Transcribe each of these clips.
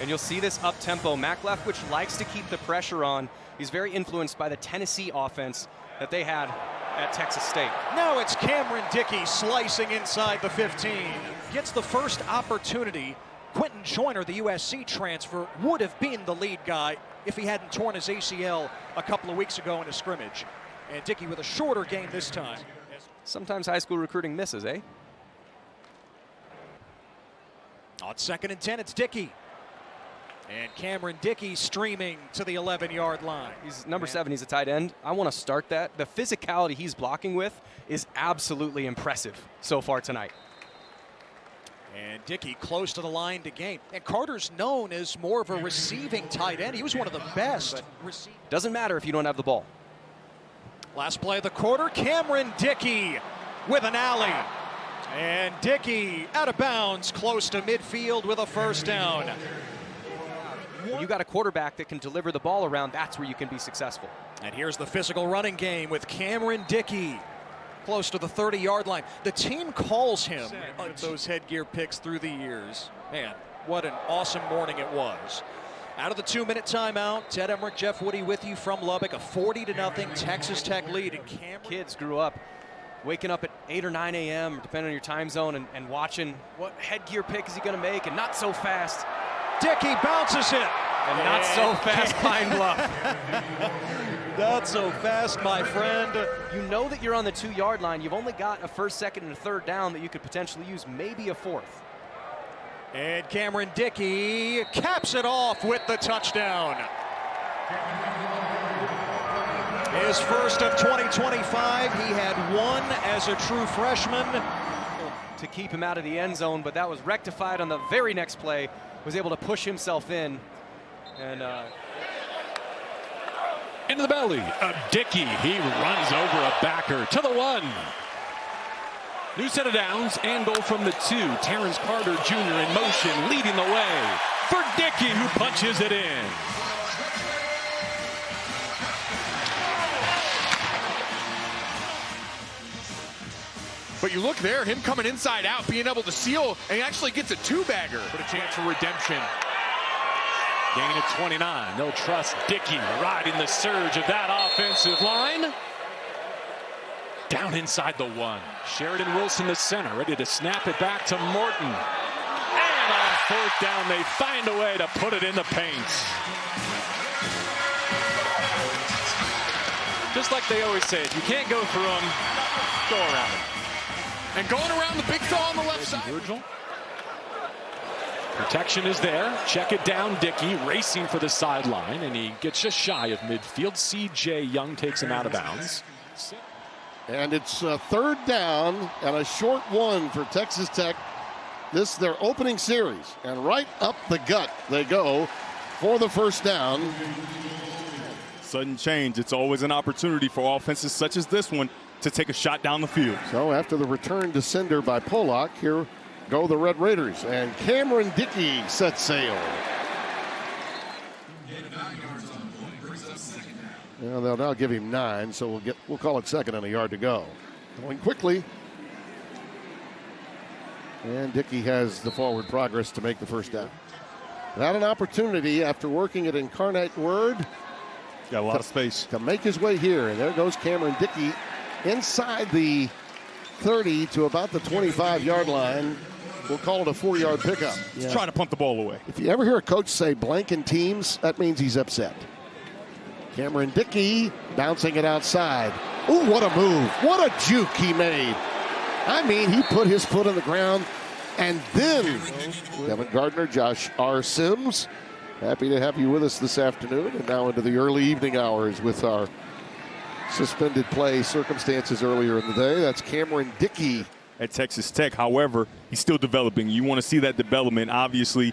And you'll see this up-tempo. Mac Leftwich likes to keep the pressure on. He's very influenced by the Tennessee offense that they had at Texas State. Now it's Cameron Dickey slicing inside the 15. Gets the first opportunity. Quentin Joyner, the USC transfer, would have been the lead guy if he hadn't torn his ACL a couple of weeks ago in a scrimmage. And Dickey with a shorter game this time. Sometimes high school recruiting misses, eh? On 2nd and 10, it's Dickey. And Cameron Dickey streaming to the 11-yard line. He's number 7, he's a tight end. I want to start that. The physicality he's blocking with is absolutely impressive so far tonight. And Dickey close to the line to gain. And Carter's known as more of a receiving tight end. He was one of the best. Doesn't matter if you don't have the ball. Last play of the quarter, Cameron Dickey with an alley. And Dickey out of bounds, close to midfield with a first down. When you got a quarterback that can deliver the ball around, that's where you can be successful. And here's the physical running game with Cameron Dickey close to the 30-yard line. The team calls him those headgear picks through the years. Man, what an awesome morning it was. Out of the 2-minute timeout, Ted Emmerich, Jeff Woody with you from Lubbock. A 40-0 Texas Tech lead. And kids grew up waking up at 8 or 9 a.m., depending on your time zone, and watching what headgear pick is he going to make, and not so fast. Dickey bounces it. And not so fast, Pine Bluff. Not so fast, my friend. You know that you're on the 2-yard line. You've only got a 1st, 2nd, and a 3rd down that you could potentially use, maybe a 4th. And Cameron Dickey caps it off with the touchdown. His first of 2025. He had one as a true freshman. To keep him out of the end zone, but that was rectified on the very next play. Was able to push himself in. And into the belly of Dickey. He runs over a backer to the 1. New set of downs and goal from the 2. Terrence Carter Jr. in motion, leading the way for Dickey, who punches it in. But you look there, him coming inside out, being able to seal, and he actually gets a 2-bagger. But a chance for redemption. Gain of 29. They'll trust Dickey riding the surge of that offensive line. Down inside the 1. Sheridan Wilson, the center, ready to snap it back to Morton. And on 4th down, they find a way to put it in the paint. Just like they always say, if you can't go through them, go around them. And going around the big fella on the left side. Virgil. Protection is there. Check it down. Dickey racing for the sideline, and he gets just shy of midfield. C.J. Young takes him out of bounds. And it's 3rd down and a short one for Texas Tech. This is their opening series. And right up the gut they go for the first down. Sudden change. It's always an opportunity for offenses such as this one to take a shot down the field. So after the return to sender by Pollock, here go the Red Raiders. And Cameron Dickey sets sail. Well, they'll now give him 9, so we'll call it 2nd and a yard to go. Going quickly. And Dickey has the forward progress to make the first down. Had an opportunity after working at Incarnate Word. Got a lot of space to make his way here. And there goes Cameron Dickey inside the 30 to about the 25-yard line. We'll call it a 4-yard pickup. Yeah. Trying to punt the ball away. If you ever hear a coach say blanking teams, that means he's upset. Cameron Dickey bouncing it outside. Ooh, what a move. What a juke he made. I mean, he put his foot on the ground. And then Kevin Gardner, Josh R. Sims, happy to have you with us this afternoon and now into the early evening hours with our suspended play circumstances earlier in the day. That's Cameron Dickey at Texas Tech. However, he's still developing. You want to see that development. Obviously,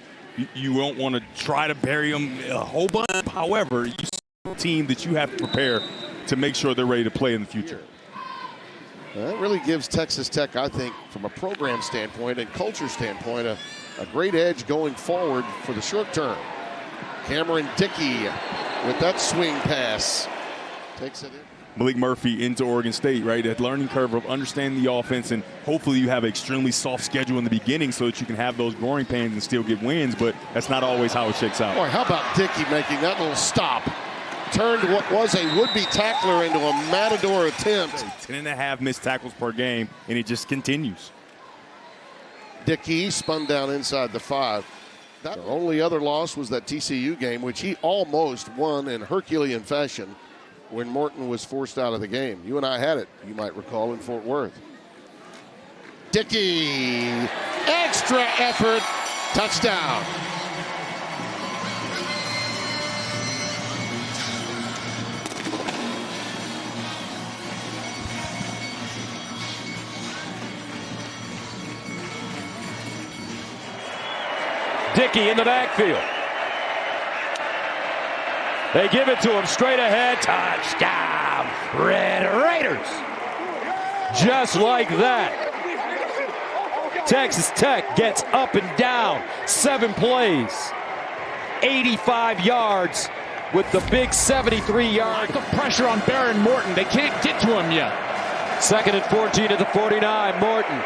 you don't want to try to bury him a whole bunch. However, you see a team that you have to prepare to make sure they're ready to play in the future. That really gives Texas Tech, I think, from a program standpoint and culture standpoint, a great edge going forward for the short term. Cameron Dickey with that swing pass takes it in. Malik Murphy into Oregon State, right? That learning curve of understanding the offense, and hopefully you have an extremely soft schedule in the beginning so that you can have those growing pains and still get wins, but that's not always how it shakes out. Boy, how about Dickey making that little stop? Turned what was a would-be tackler into a matador attempt. 10.5 missed tackles per game, and it just continues. Dickey spun down inside the 5. The only other loss was that TCU game, which he almost won in Herculean fashion when Morton was forced out of the game. You and I had it, you might recall, in Fort Worth. Dickey, extra effort, touchdown. Dickey in the backfield. They give it to him straight ahead. Touchdown, Red Raiders. Just like that. Texas Tech gets up and down. 7 plays. 85 yards with the big 73-yard. Lack of pressure on Baron Morton. They can't get to him yet. 2nd and 14 at the 49. Morton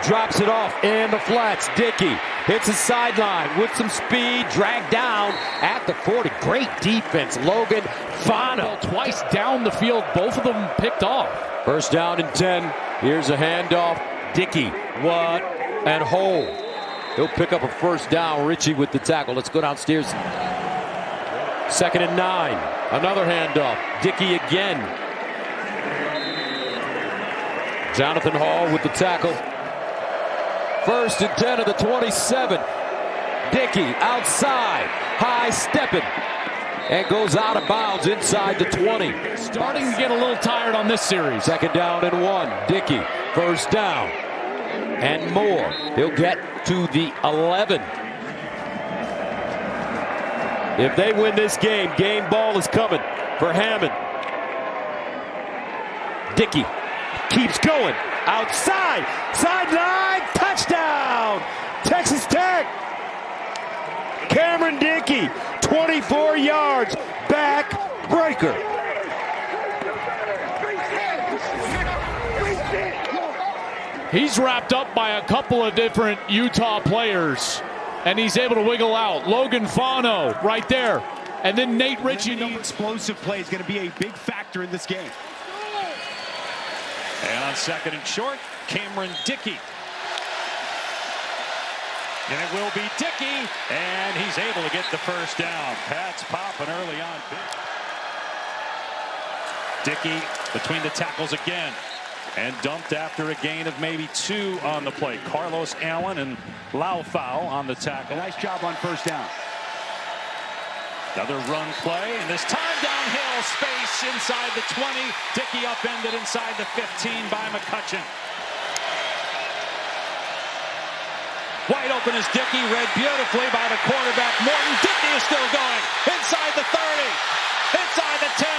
drops it off in the flats. Dickey hits his sideline with some speed, dragged down at the 40. Great defense. Logan Fano. Twice down the field, both of them picked off. 1st down and 10. Here's a handoff. Dickey, what, and hold. He'll pick up a 1st down. Ritchie with the tackle. Let's go downstairs. 2nd and 9. Another handoff. Dickey again. Jonathan Hall with the tackle. 1st and 10 of the 27. Dickey outside, high stepping, and goes out of bounds inside the 20. Starting to get a little tired on this series. 2nd down and 1. Dickey, 1st down, and more. He'll get to the 11. If they win this game, game ball is coming for Hammond. Dickey keeps going. Outside, sideline, touchdown! Texas Tech! Cameron Dickey, 24 yards, back breaker. He's wrapped up by a couple of different Utah players, and he's able to wiggle out. Logan Fano right there, and then Nate Ritchie. Explosive play is going to be a big factor in this game. And on 2nd and short, Cameron Dickey. And it will be Dickey, and he's able to get the 1st down. Pats popping early on. Dickey between the tackles again, and dumped after a gain of maybe 2 on the play. Carlos Allen and Laufau on the tackle. Nice job on 1st down. Another run play, and this time downhill, space inside the 20. Dickey upended inside the 15 by McCutcheon. Wide open is Dickey, read beautifully by the quarterback Morton. Dickey is still going inside the 30, inside the 10,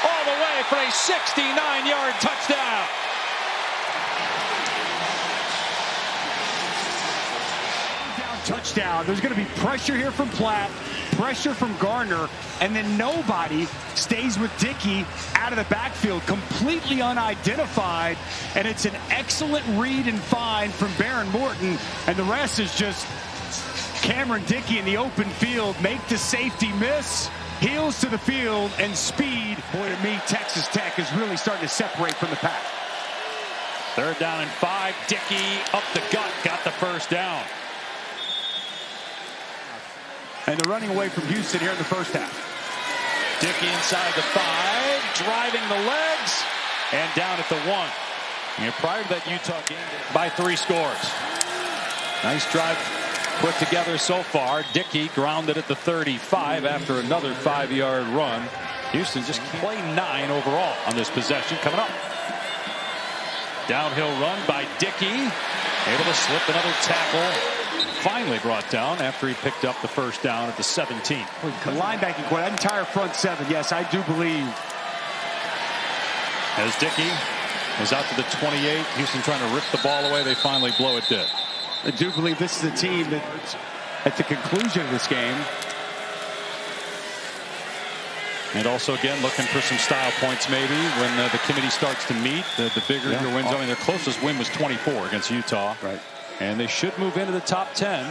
all the way for a 69-yard touchdown. Touchdown. There's going to be pressure here from Platt, pressure from Gardner, and then nobody stays with Dickey out of the backfield, completely unidentified, and it's an excellent read and find from Baron Morton, and the rest is just Cameron Dickey in the open field, make the safety miss, heels to the field, and speed. Boy, to me, Texas Tech is really starting to separate from the pack. 3rd down and 5. Dickey up the gut, got the 1st down. And they're running away from Houston here in the 1st half. Dickey inside the 5, driving the legs, and down at the 1. Prior to that Utah game, by 3 scores. Nice drive put together so far. Dickey grounded at the 35 after another 5-yard run. Houston just play 9 overall on this possession coming up. Downhill run by Dickey, able to slip another tackle. Finally brought down after he picked up the 1st down at the 17. The linebacking core, that entire front 7, yes, I do believe. As Dickey is out to the 28, Houston trying to rip the ball away. They finally blow it dead. I do believe this is a team that, at the conclusion of this game, And also, again, looking for some style points maybe when the committee starts to meet. The bigger your wins. I mean, their closest win was 24 against Utah. Right. And they should move into the top 10.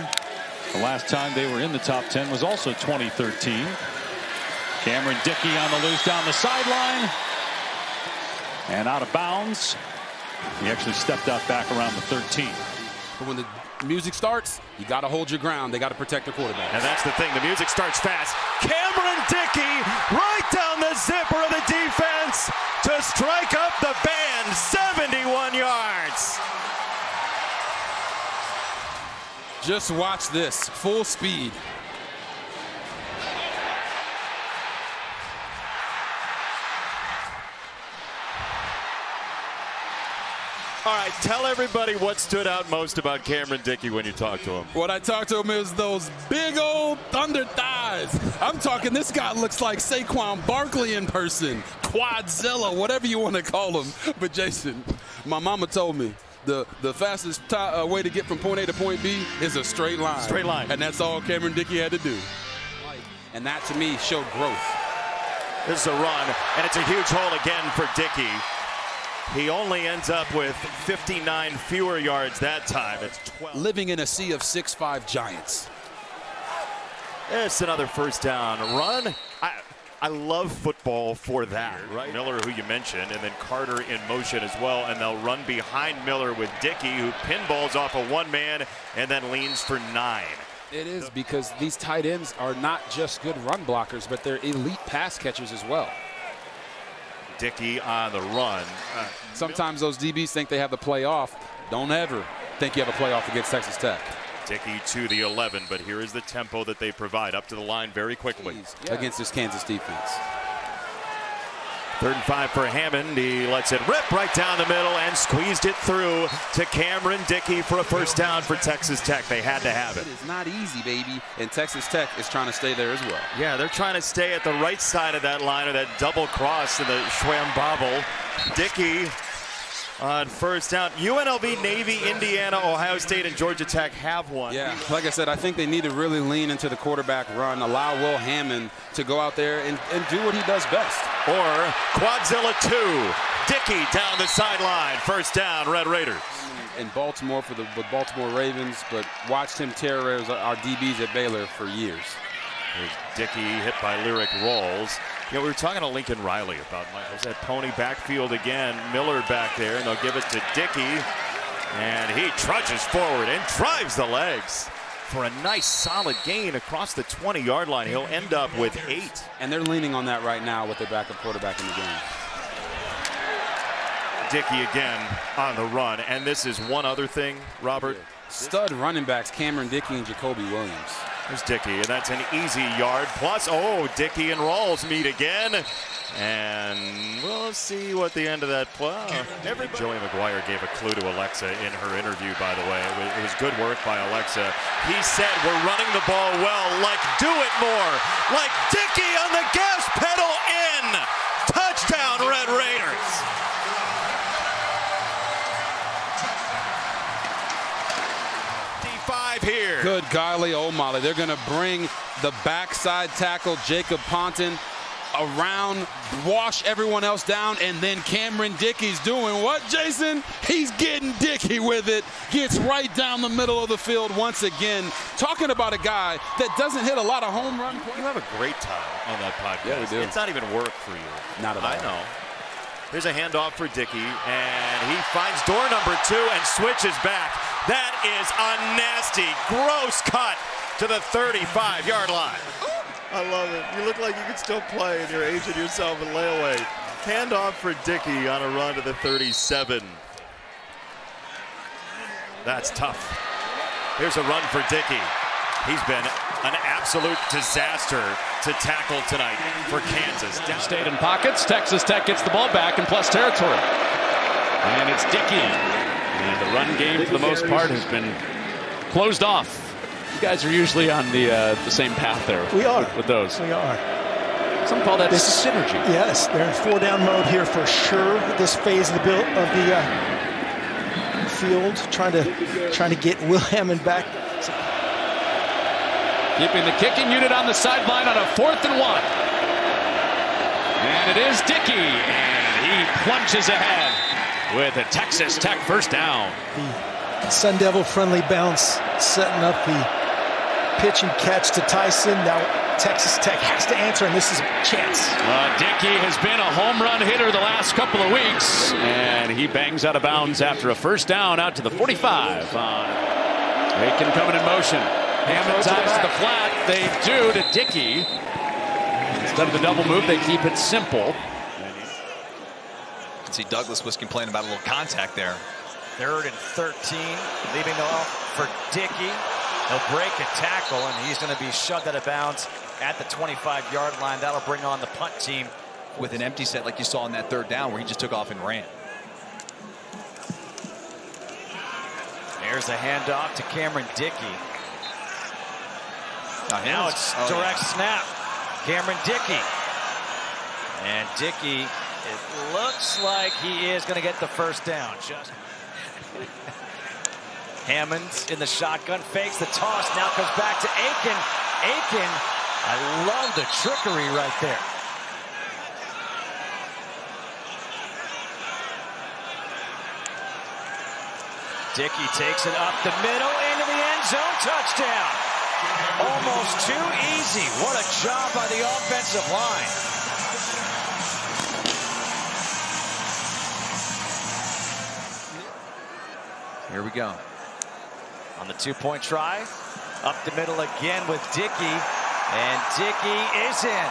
The last time they were in the top 10 was also 2013. Cameron Dickey on the loose down the sideline. And out of bounds. He actually stepped out back around the 13. But when the music starts, you got to hold your ground. They got to protect their quarterback. And that's the thing. The music starts fast. Cameron Dickey right down the zipper of the defense to strike up the band. 71 yards. Just watch this. Full speed. All right, tell everybody what stood out most about Cameron Dickey when you talked to him. What I talked to him is those big old thunder thighs. I'm talking, this guy looks like Saquon Barkley in person. Quadzilla, whatever you want to call him. But Jason, my mama told me the fastest way to get from point A to point B is a straight line. Straight line. And that's all Cameron Dickey had to do. And that, to me, showed growth. This is a run, and it's a huge hole again for Dickey. He only ends up with 59 fewer yards that time. It's 12. Living in a sea of 6'5" giants. It's another first down run. I love football for that, right? Miller, who you mentioned, and then Carter in motion as well, and they'll run behind Miller with Dickey, who pinballs off a one-man and then leans for 9. It is, because these tight ends are not just good run blockers, but they're elite pass catchers as well. Dickey on the run. Sometimes those DBs think they have the play off. Don't ever think you have a play off against Texas Tech. Dickey to the 11, but here is the tempo that they provide. Up to the line very quickly. Against this Kansas defense. 3rd and 5 for Hammond. He lets it rip right down the middle and squeezed it through to Cameron Dickey for a first down for Texas Tech. They had to have it. It is not easy, baby, and Texas Tech is trying to stay there as well. Yeah, they're trying to stay at the right side of that line, or that double cross in the Schwam bobble. Dickey on first down. UNLV, Navy, Indiana, Ohio State, and Georgia Tech have one. Yeah, like I said, I think they need to really lean into the quarterback run, allow Will Hammond to go out there and do what he does best. Or Quadzilla 2. Dickey down the sideline. First down, Red Raiders. In Baltimore for the Baltimore Ravens, but watched him terrorize our DBs at Baylor for years. Here's Dickey hit by Lyric Rawls. You know, we were talking to Lincoln Riley about Michaels. That pony backfield again. Miller back there, and they'll give it to Dickey. And he trudges forward and drives the legs for a nice solid gain across the 20-yard line. He'll end up with 8. And they're leaning on that right now with their backup quarterback in the game. Dickey again on the run. And this is one other thing, Robert. Stud running backs, Cameron Dickey and Jacoby Williams. There's Dickey, and that's an easy yard. Plus, Dickey and Rawls meet again. And we'll see what the end of that play. Joey McGuire gave a clue to Alexa in her interview, by the way. It was good work by Alexa. He said, we're running the ball well, like do it more. Like Dickey on the gas pedal in. Touchdown, Red Raiders. Here. Good golly, oh Molly. They're going to bring the backside tackle, Jacob Ponton, around, wash everyone else down, and then Cameron Dickey's doing what, Jason? He's getting Dickey with it. Gets right down the middle of the field once again. Talking about a guy that doesn't hit a lot of home run plays. You have a great time on that podcast. Yeah, we do. It's not even work for you. Not at all. I know. Here's a handoff for Dickey, and he finds door number 2 and switches back. That is a nasty, gross cut to the 35-yard line. I love it. You look like you could still play, and you're aging yourself in layaway. Handoff for Dickey on a run to the 37. That's tough. Here's a run for Dickey. He's been an absolute disaster to tackle tonight for Kansas. Stayed in pockets. Texas Tech gets the ball back in plus territory. And it's Dickey. And the run game, for the most part, has been closed off. You guys are usually on the same path there. We are. With those. We are. Some call that synergy. Yes, they're in 4-down mode here for sure. This phase of the field, trying to get Will Hammond back. Keeping the kicking unit on the sideline on a 4th and 1. And it is Dickey, and he plunges ahead with a Texas Tech first down. The Sun Devil friendly bounce, setting up the pitch and catch to Tyson. Now Texas Tech has to answer, and this is a chance. Dickey has been a home run hitter the last couple of weeks, and he bangs out of bounds after a first down out to the 45. Aiken coming in motion. Hammond ties to the flat. They do to Dickey. Instead of the double move, they keep it simple. You can see Douglas was complaining about a little contact there. 3rd and 13, leaving off for Dickey. He'll break a tackle, and he's going to be shoved out of bounds at the 25-yard line. That'll bring on the punt team. With an empty set like you saw in that 3rd down where he just took off and ran. There's a handoff to Cameron Dickey. Now it's direct snap. Cameron Dickey. And Dickey, it looks like he is going to get the first down. Hammond in the shotgun, fakes the toss, now comes back to Aiken. Aiken, I love the trickery right there. Dickey takes it up the middle into the end zone, touchdown. Almost too easy. What a job by the offensive line. Here we go. On the 2-point try, up the middle again with Dickey, and Dickey is in.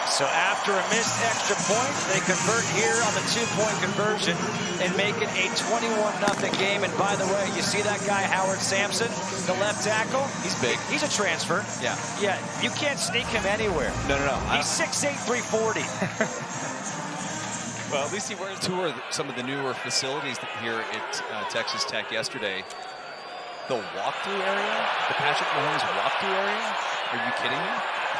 So after a missed extra point, they convert here on the 2-point conversion and make it a 21-0 game. And by the way, you see that guy, Howard Sampson, the left tackle? He's big. He's a transfer. Yeah. Yeah, you can't sneak him anywhere. No. He's 6'8", 340. Well, at least he went to tour some of the newer facilities here at Texas Tech yesterday. The walkthrough area, the Patrick Mahomes walkthrough area. Are you kidding me?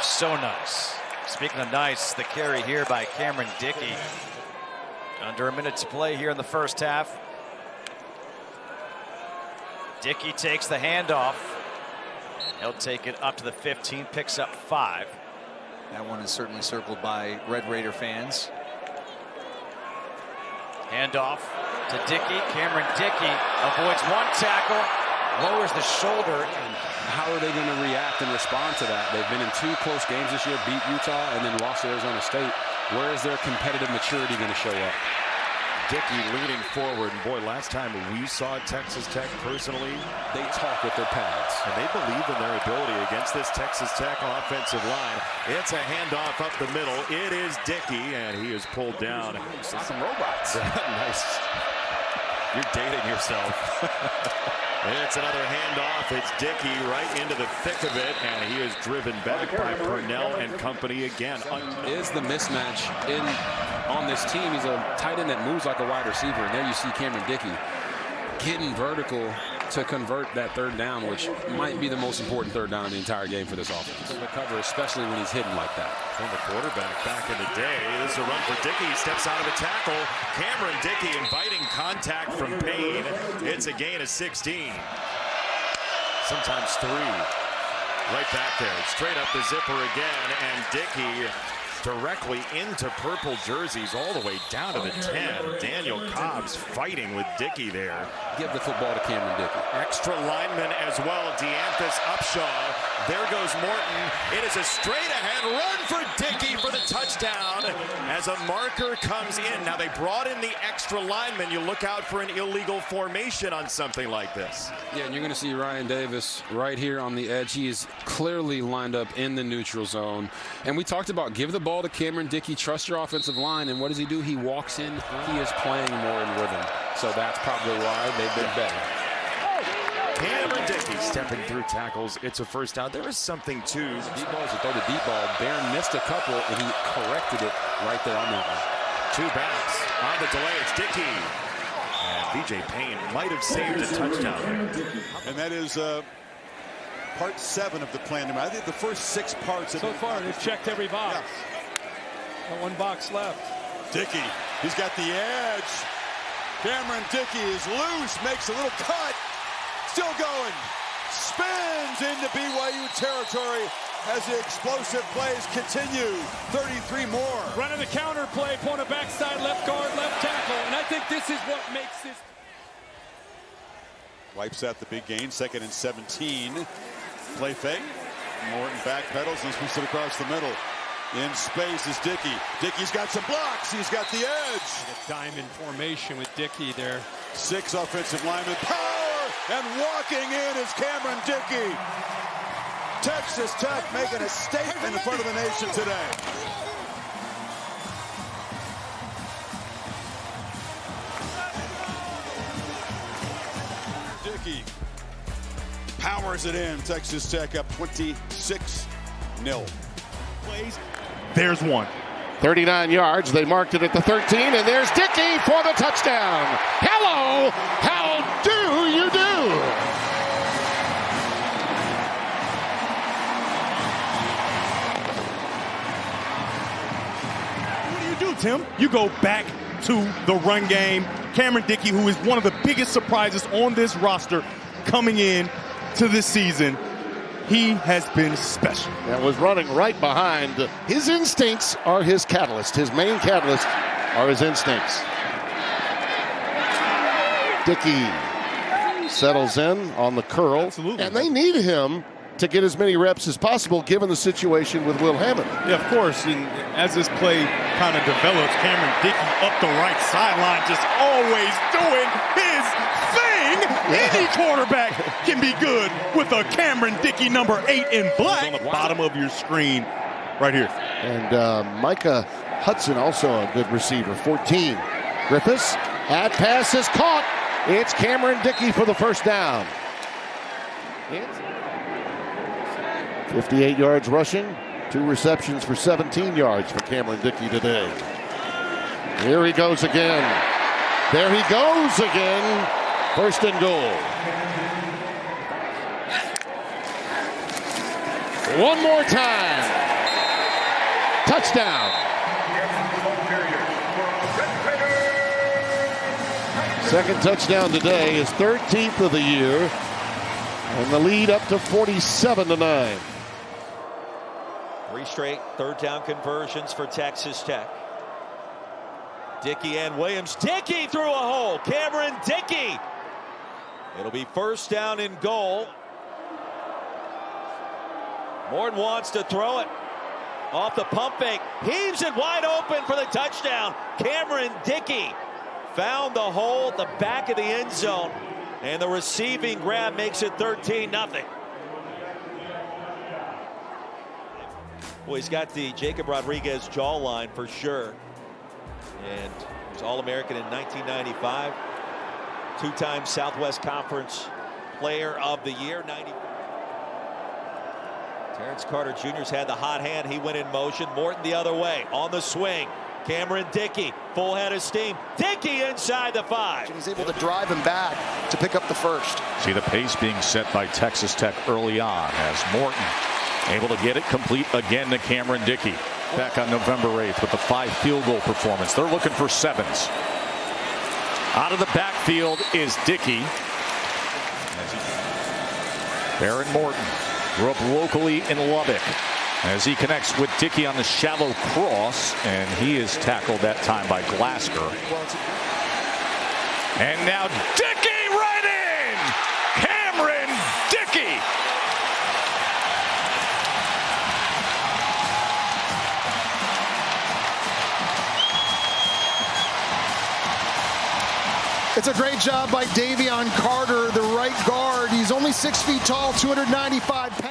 So nice. Speaking of nice, the carry here by Cameron Dickey. Under a minute to play here in the first half. Dickey takes the handoff. He'll take it up to the 15, picks up 5. That one is certainly circled by Red Raider fans. Handoff to Dickey. Cameron Dickey avoids one tackle, lowers the shoulder. How are they going to react and respond to that? They've been in 2 close games this year, beat Utah and then lost to Arizona State. Where is their competitive maturity going to show up? Dickey leaning forward, and boy, last time we saw Texas Tech personally, they talk with their pads. And they believe in their ability against this Texas Tech offensive line. It's a handoff up the middle. It is Dickey, and he is pulled down. Some robots. Nice. You're dating yourself. It's another handoff. It's Dickey right into the thick of it, and he is driven back by Purnell and company again. Is the mismatch on this team? He's a tight end that moves like a wide receiver, and there you see Cameron Dickey getting vertical to convert that 3rd down, which might be the most important 3rd down in the entire game for this offense. To recover, especially when he's hidden like that. Former quarterback back in the day. This is a run for Dickey. Steps out of a tackle. Cameron Dickey inviting contact from Payne. It's a gain of 16. Sometimes 3. Right back there. Straight up the zipper again. And Dickey directly into purple jerseys all the way down to the 10. Daniel Cobbs fighting with Dickey there. Give the football to Cameron Dickey. Extra lineman as well. Deanthus Upshaw. There goes Morton. It is a straight ahead run for Dickey for the touchdown as a marker comes in. Now they brought in the extra lineman. You look out for an illegal formation on something like this. Yeah, and you're going to see Ryan Davis right here on the edge. He is clearly lined up in the neutral zone. And we talked about give the ball to Cameron Dickey, trust your offensive line, and what does he do? He walks in. He is playing more in rhythm. So that's probably why they've been better. Cameron Dickey stepping through tackles. It's a first down. There is something to deep balls to throw the deep ball. Barron missed a couple, and he corrected it right there on that one. 2 backs on the delay. It's Dickey. And VJ Payne might have saved a touchdown. And that is part 7 of the plan. I think the first 6 parts of so far they've checked every box. Yeah. Got 1 box left. Dickey, he's got the edge. Cameron Dickey is loose, makes a little cut. Still going. Spins into BYU territory as the explosive plays continue. 33 more. Running the counter play, point a backside, left guard, left tackle. And I think this is what makes this. Wipes out the big gain, 2nd and 17. Play fake. Morton backpedals and sweeps it across the middle. In space is Dickey. Dickey's got some blocks. He's got the edge. A diamond formation with Dickey there. 6 offensive linemen. Power! And walking in is Cameron Dickey. Texas Tech making a statement in front of the nation today. Dickey powers it in. Texas Tech up 26-0. There's one. 39 yards. They marked it at the 13, and there's Dickey for the touchdown. Hello! How do you do? What do you do, Tim? You go back to the run game. Cameron Dickey, who is one of the biggest surprises on this roster coming in to this season, he has been special. And was running right behind. His instincts are his catalyst. His main catalyst are his instincts. Dickey settles in on the curl. Absolutely. And they need him to get as many reps as possible given the situation with Will Hammond. Yeah, of course. And as this play kind of develops, Cameron Dickey up the right sideline, just always doing his thing. Any quarterback can be good with a Cameron Dickey number 8 in black. On the bottom of your screen right here. And Micah Hudson, also a good receiver. 14. Griffiths, that pass is caught. It's Cameron Dickey for the first down. 58 yards rushing, 2 receptions for 17 yards for Cameron Dickey today. Here he goes again. There he goes again. 1st and goal. One more time. Touchdown. Second touchdown today, his 13th of the year. And the lead up to 47-9. 3 straight 3rd down conversions for Texas Tech. Dickey and Williams. Dickey through a hole. Cameron Dickey. It'll be 1st down and goal. Morton wants to throw it. Off the pump fake. Heaves it wide open for the touchdown. Cameron Dickey found the hole at the back of the end zone. And the receiving grab makes it 13-0. Well, he's got the Jacob Rodriguez jawline for sure. And he was All-American in 1995. 2-time Southwest Conference Player of the Year. Terrence Carter Jr.'s had the hot hand. He went in motion. Morton the other way on the swing. Cameron Dickey, full head of steam. Dickey inside the 5. He's able to drive him back to pick up the first. See the pace being set by Texas Tech early on as Morton able to get it complete again to Cameron Dickey. Back on November 8th with the 5 field goal performance. They're looking for 7s. Out of the backfield is Dickey. Baron Morton grew up locally in Lubbock as he connects with Dickey on the shallow cross, and he is tackled that time by Glasgow. And now Dickey right in! Cameron Dickey! It's a great job by Davion Carter, the right guard. He's only 6 feet tall, 295 pounds.